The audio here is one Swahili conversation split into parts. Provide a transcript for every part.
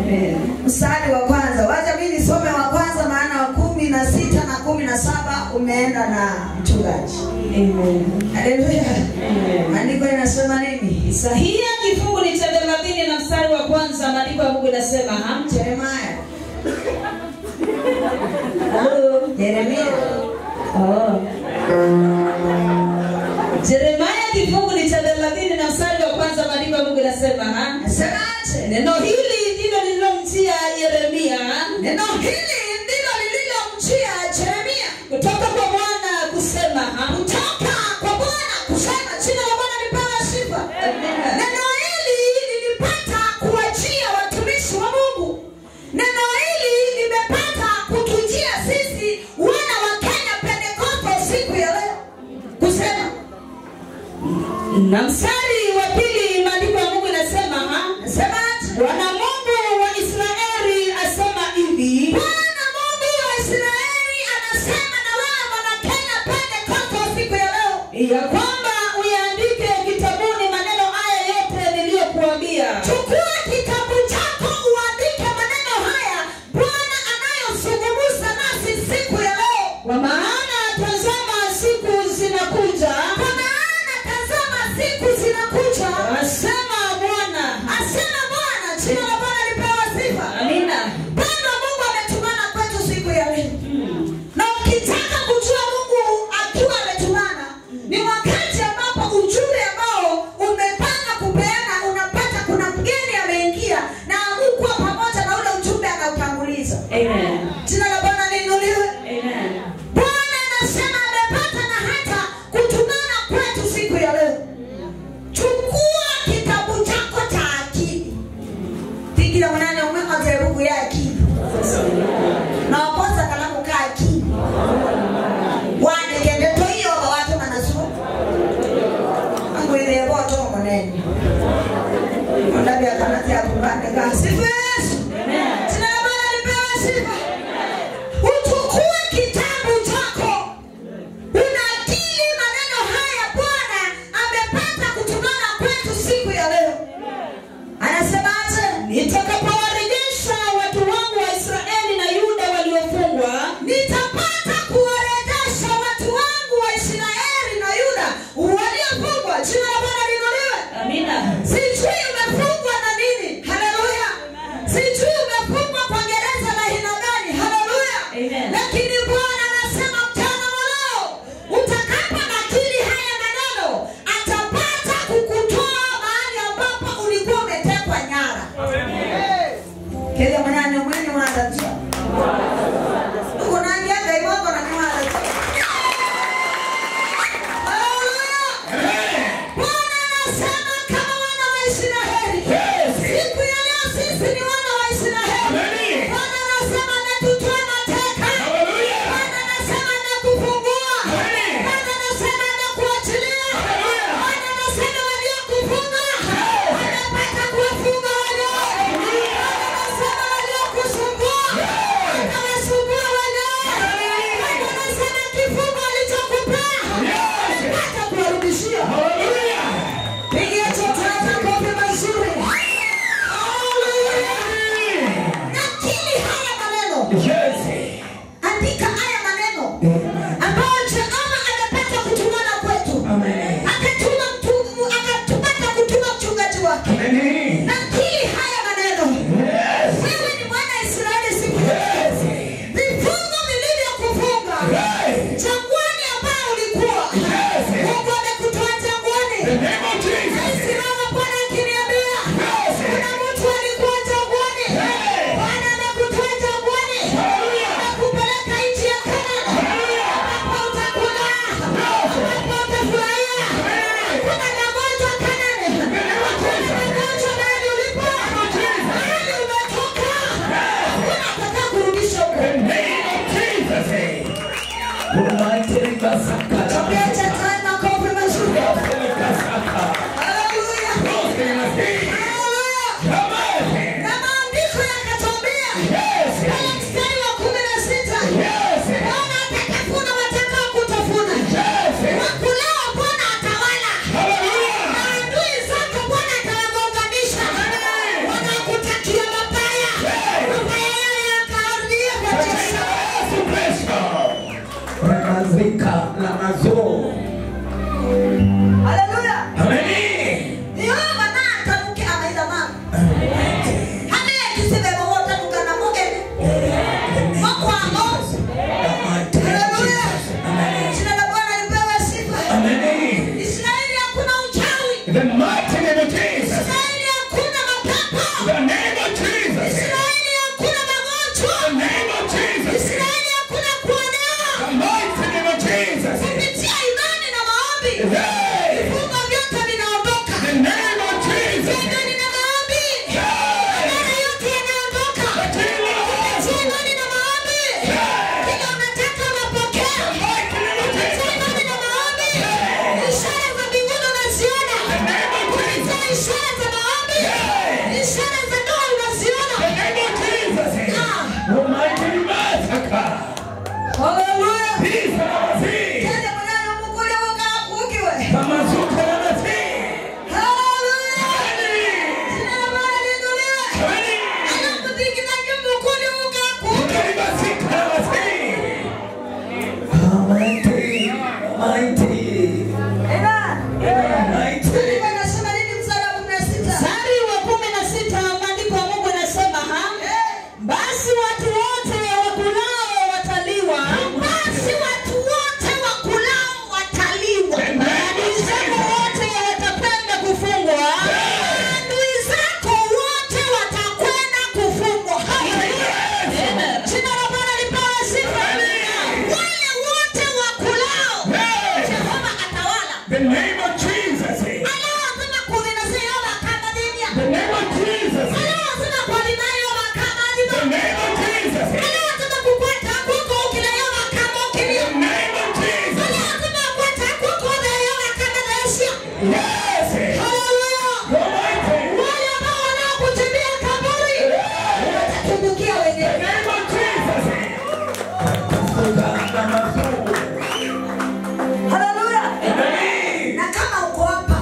Amen. Mstari wa kwanza. Wacha mimi nisome wa kwanza maana wa 16 na 17 umeenda na mchungaji. Amen. Haleluya. Amen. Maandiko yanasema nini? Sahihi kifungu ni cha 30 na mstari wa kwanza, maandiko ya Mungu yanasema Jeremiah. Yeremia. Jeremiah kifungu ni cha 30 na mstari wa kwanza, maandiko ya Mungu yanasema Nasemaje? neno hili ndilo lililomjia Yeremia. Neno hili ndilo lililomjia Jeremia kutoka kwa Bwana kusema, kutoka kwa Bwana kusema, jina la Bwana lipewe sifa. Neno hili lilipata kuachia watumishi wa Mungu. Neno hili limepata kutujia sisi wana wa Kenya Pentecost siku ya leo. Kusema na mstari wa pili, maandiko ya Mungu yanasema Bwana Mungu wa Israeli asema hivi. Bwana Mungu wa Israeli anasema na wewe wana Kenya Pentecost siku ya leo, ya kwamba uyaandike kitabuni maneno haya yote niliyokuambia. chukua kitabu chako uandike maneno haya Bwana anayozungumza nasi siku ya leo. Kwa maana tazama siku zinakuja, Kwa maana tazama siku zinakuja, asema Bwana. asema Bwana, jina la Bwana lipewe sifa. Amina. Bwana Mungu ametumana kwetu siku ya leo. Na ukitaka kujua Mungu akiwa ametumana, ni wakati ambapo ujumbe ambao umepanga kupeana unapata kuna mgeni ameingia na huko pamoja na ule ujumbe anautanguliza. Amen. Jina la Bwana liinuliwe. Amen. Bwana anasema amepata na hata kutumana kwetu siku ya leo. Chukua kitabu chako cha akili. Tikila mwanane umekaze buku ya akili. Na wakosa kalamu ka akili. Wane kende toyo kwa watu manasu. Angu ile boto mwanene. Ndabi akanati ya kubande ka sifu Yesu. Amen. Jina la Bwana lipewe sifa. Uchukue kitabu chako. Unakili maneno haya Bwana amepata kutumana kwetu siku ya leo. Anasemaje? Nitakapowarejesha watu wangu wa Israeli na Yuda waliofungwa, Nitapata kuwarejesha watu wangu wa Israeli na Yuda waliofungwa. Jina la Bwana liinuliwe. amina. Sijui umefungwa na nini? Haleluya. Sijui umefungwa kwa gereza la aina gani? Haleluya. Amen. Lakini Bwana anasema mchana wa leo utakapo nakili haya maneno atapata kukutoa mahali ambapo ulikuwa umetekwa nyara. Kile mwanane mwenye mwanadamu. Uko nani hapa imongo na mwanadamu. Haleluya. Bwana anasema kama wana wa Israeli. Siku ya leo sisi ni wana wa Israeli. Bwana anasema ametutoa mateka. Bwana anasema amekufungua. Bwana anasema amekuachilia. Bwana anasema waliokufunga amepata kuwafunga wale. Bwana anasema waliokusumbua amewasumbua wale. Bwana anasema kifungo alichokupea amepata kuwarudishia. Pigia chochote kofi mazuri. Haleluya. Nakili haya maneno. Andika haya maneno ambayo Jehova amepata kutumana kwetu. Akatupata kutuma mchungaji wake. Nakili haya maneno. Wewe ni mwana Israeli siku hizi. Vifungo vilivyokufunga. Jangwani ambao ulikuwa. Mungu amekutoa jangwani. Simama Bwana akiniambia. Kuna mtu alikuwa jangwani. Bwana amekutoa jangwani. Amekupeleka nchi ya Kanaani. Hapo utakula. Hapo utafurahia. Kuna magonjwa Kanaani. Kuna magonjwa mighty name of Jesus. Israeli hakuna mapepo. The name of Jesus. Israeli hakuna magonjwa. The name of Jesus. Israeli hakuna kuonewa. The mighty name of Jesus. Kupitia imani na maombi. Hey. Vifungo vyote vinaondoka. The name of Jesus. Imani na maombi. Hey. Mara yote yanaondoka. Kupitia imani na maombi. Kila unataka unapokea. Mighty name of Kupitia Jesus. imani na maombi. Ishara za mbinguni unaziona. The name of Jesus. Kupitia ishara za maombi. Ishara za ndoa unaziona. The name of Jesus. Almighty Master. Hallelujah. Peace and mercy. Tende mwanao Mungu leo ukakukiwe. Kama zuka na mercy. Hallelujah. Amen. Jina la Bwana liinuliwe. Amen. Anakutikisa Mungu leo ukakukiwe. Ukaibasika na mercy. Mighty. Mighty. Amen. Mighty. Biblia inasema nini mstari wa 16? Mstari wa 16 maandiko ya Mungu yanasema basi watu wote wakulao wataliwa. Basi watu wote wakulao wataliwa. Adui zako wote watakwenda kufungwa. Adui zako wote watakwenda kufungwa. Amen. Jina la Bwana lipewe sifa. Wale wote wakulao Jehova atawala. The name of Jesus. Anawazima kulinasema kama dunia. The name of Jesus. Anawazima kulinasema kama dunia. The name of Jesus. Anawazima kukweta kwako ukilewa kama ukilia. The name of Jesus. Anawazima kukweta kwako ukilewa kama Asia. Yes. Hallelujah. Almighty. Wale ambao wanaokutembea kaburi watakumbukia The wenyewe. name of Jesus. Hallelujah. Amen. Na kama uko hapa,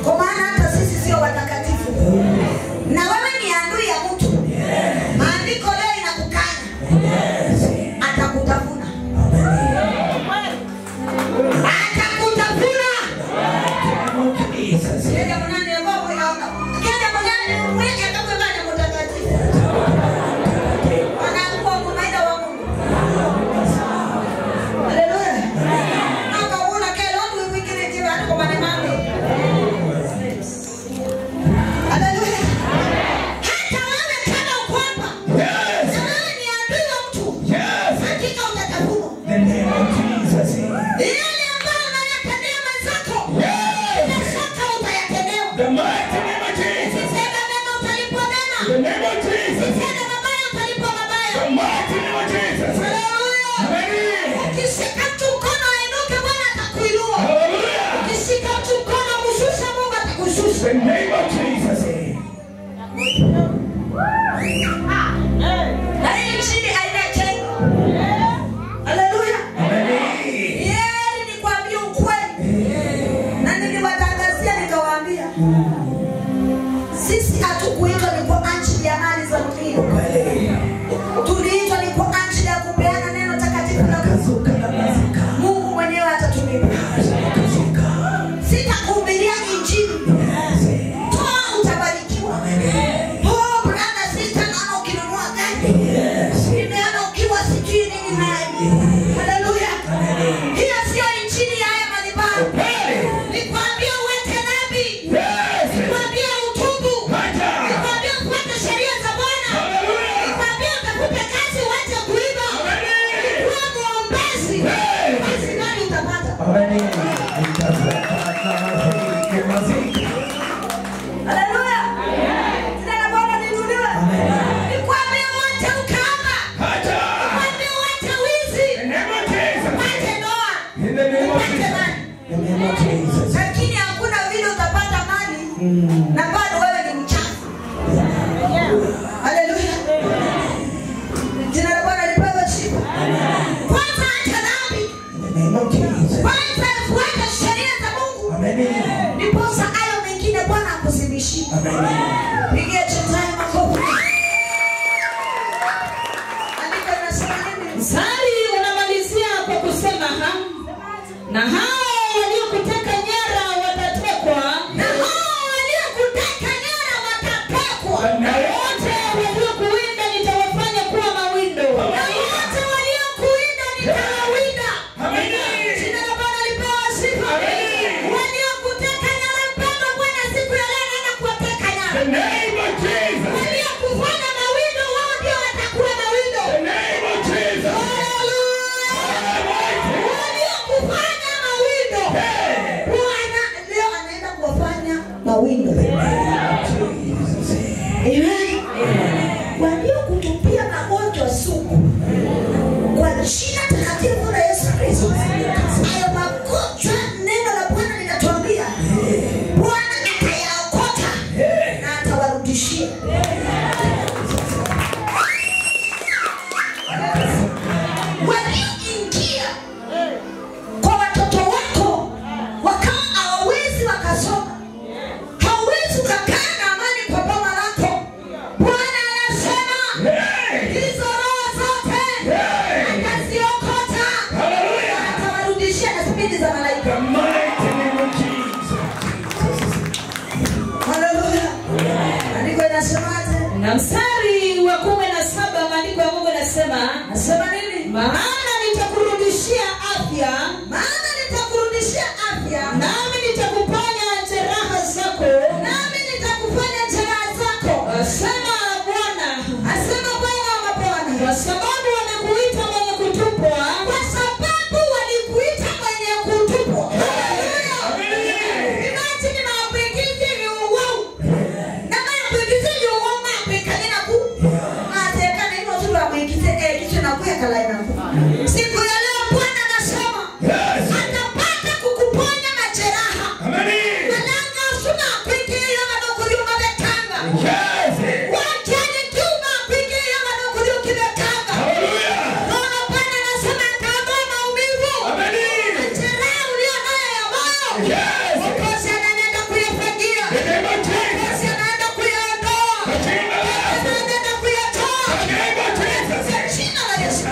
kwa maana hata sisi sio watakatifu, na wewe ni adui ya mtu, maandiko leo inakukanya, atakutafuna, atakutafuna. Jesus. Kenda mwanani ambao unaona, kenda mwanani mweke kama bwana mtakatifu, anakuwa munaida wa Mungu. Haleluya. Akaona kile watu wengine jirani kwa maana mami. Haleluya. Hata wewe kama uko hapa, Yes. na wewe ni adui wa mtu, Yes. hakika utatafunwa. The name of Jesus. Yale ambayo unayatendea mwenzako, bila shaka utayatendewa. The mighty name of Jesus. Ukitenda mema utalipwa mema. The name of Jesus. Ukitenda mabaya utalipwa The mabaya. mighty name of Jesus. Haleluya. Amen. Ukishika mtu mkono ainuke, Bwana atakuinua. Hallelujah. Ukishika mtu mkono mshushe, Mungu atakushusha. The name of Jesus. Na hii chini haina chengo. Haleluya. Amen. Yeye nikwambia ukweli. Na niliwatangazia nikawaambia. Sisi hatukuitwa ni kwa ajili ya mali za dunia. Tuliitwa ni kwa ajili ya kupeana neno takatifu la Kazuka na mazika. Mungu mwenyewe atatulipa. Sitakuhubiria injili. Toa utabarikiwa. Oh, brother, sister, naona ukinunua gari. Nimeona ukiwa sijui nini naye. Haleluya. Hiyo sio injili ya haya madhabahu. Nikwambia uweke nabii. Nikwambia utubu. Nikwambia ufuate sheria za Bwana. Nikwambia utakupe kazi uache kuiba. Kuwa mwombezi. Basi nani utapata? Haleluya. Jina la Bwana liinuliwe. Nikwambia uache ukahaba. Nikwambia uache wizi. Uache ndoa. Uache mali. Lakini hakuna vile utapata mali na bado wewe ni mchafu. Haleluya. Jina la Bwana lipewe sifa. Kwanza acha dhambi. Kwanza fuata sheria za Mungu. Ndiposa hayo mengine Bwana akuzidishie. Pigia shetani makofi. Andiko linasema nini? Mstari unamalizia kwa kusema na hao waliokuteka nyara watatekwa. Na hao waliokuteka nyara watatekwa. Na wote waliokuwinda nitawafanya kuwa mawindo. Na wote waliokuwinda nitawawinda. Jina la Bwana lipewe sifa. Waliokuteka nyara mpendwa, mawindo. Amen. Waliokutupia magonjwa sugu kwa jina takatifu la Yesu Kristo. Hayo magonjwa neno la Bwana linatuambia Bwana atayaokota na atawarudishia. Walioingia kwa watoto wako wakawa hawawezi wakasoma, hawawezi ukakaa na amani kwa boma lako, Bwana anasema hizo roho zote ataziokota, atawarudishia na spidi za malaika. Haleluya. Andiko inasemaje? Na mstari wa 17 maandiko ya Mungu nasema nini? Maana nitakurudishia afya, nami nitakuponya jeraha zako, asema Bwana wa mabwana. Kwa sababu wamekuita mwenye kutupwa, Imagine mapenzi ni uongo. Na mapenzi ni uongo, mapenzi na ku. Ateka na hiyo tu mapenzi kitu na kuweka la ina. Siku ya leo Bwana anasema atapata kukuponya majeraha. Amen. Na nanga suna peke ya madogo mabetanga. Wachane tu mapeke ya madogo kibetanga. Haleluya. Bwana anasema kama maumivu. Amen. Majeraha ulio nayo ya moyo. Mkosi anaenda kuyafagia. Mkosi anaenda kuyaondoa. Anaenda kuyatoa. Jina la Yesu.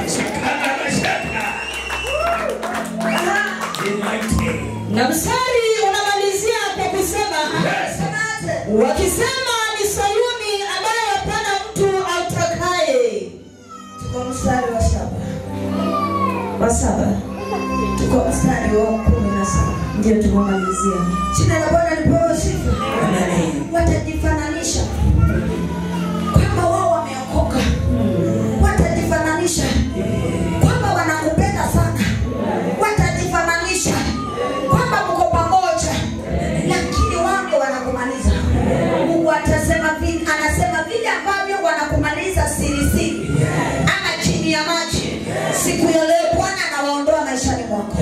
na mstari unamalizia kwa kusema wakisema ni Sayuni ambayo hapana mtu autakaye. Tuko mstari wa 7. Tuko mstari wa 17. Ndio tumemalizia. Jina la Bwana lipewe sifa. Watajifananisha kwamba wao wameokoka. Watajifananisha kwamba wanakupenda sana. Watajifananisha kwamba mko pamoja, lakini wao ndio wanakumaliza. Mungu anasema vile ambavyo wanakumaliza siri ama chini ya maji, siku ya leo Bwana anawaondoa maishani mwako.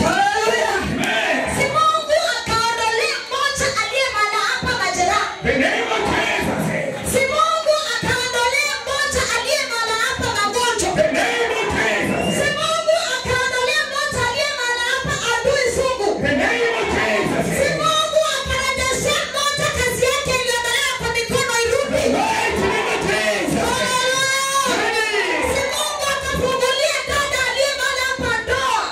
Haleluya. Si Mungu akaondolea mmoja aliye mahali hapa majeraha. Si Mungu akaondolea mmoja aliye mahali hapa magonjwa. Si Mungu akaondolea mmoja aliye mahali hapa adui sugu. Si Mungu akarejeshea mmoja kazi yake iliyoondolewa kwa mikono irudi. Si Mungu akafungulia dada aliye mahali hapa ndoa.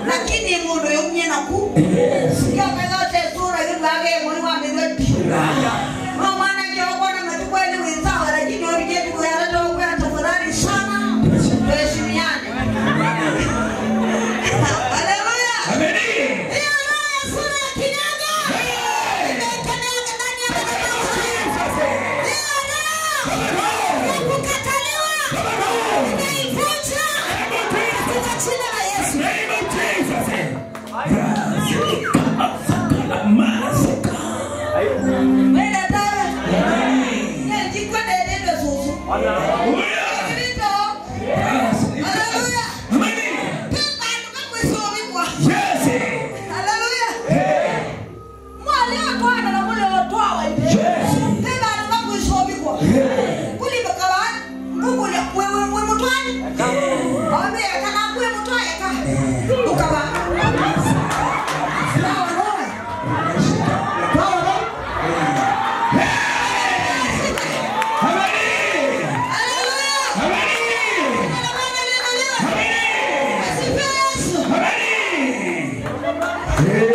Lakini mundu yumye na ku ya pega sura yubage muri wa mbele mama na jogo na matukweli wizao lakini orije kwa yale kwa tafadhali sana tuheshimiane. Haleluya. Amen. Hiyo sura ya kinyago imekanyaga ndani ya Hallelujah. Amen.